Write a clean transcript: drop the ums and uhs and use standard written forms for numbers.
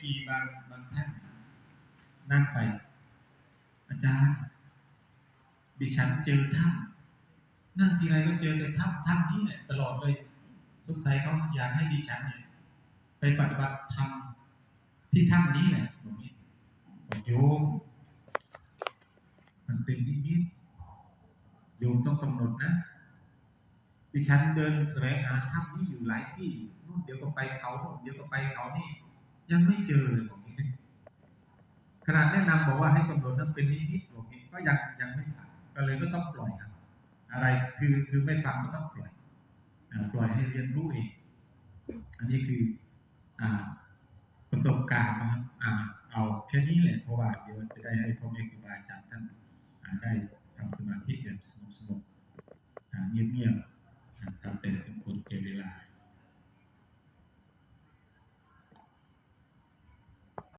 ชีบางท่านนั่งไปอาจารย์ดิฉันเจอท่านนั่งทีไรก็เจอแต่ท่านนี้แหละตลอดเลยสงสัยเขาอยากให้ดิฉันเนี่ยไปปฏิบัติธรรมที่ท่านนี้แหละผมนี่โยมมันเป็นนิมิตโยมต้องกำหนดนะดิฉันเดินแสวงหาถ้ำนี้อยู่หลายที่นู่นเดี๋ยวก็ไปเขาโน่นเดี๋ยวก็ไปเขานี่ยังไม่เจอเลยผมนี่ขนาดแนะนำบอกว่าให้กำหนดนั้นเป็นนิมิตผมนี่ก็ยังไม่ฟังก็เลยก็ต้องปล่อยครับอะไรคือไม่ฟังก็ต้องปล่อยให้เรียนรู้เองอันนี้คือประสบการณ์นะครับเอาแค่นี้แหละเพราะว่าเดี๋ยวจะได้ให้พ่อแม่ครูบาอาจารย์ท่านได้ทำสมาธิแบบสงบเงียบๆตามแต่สมควรแก่เวลา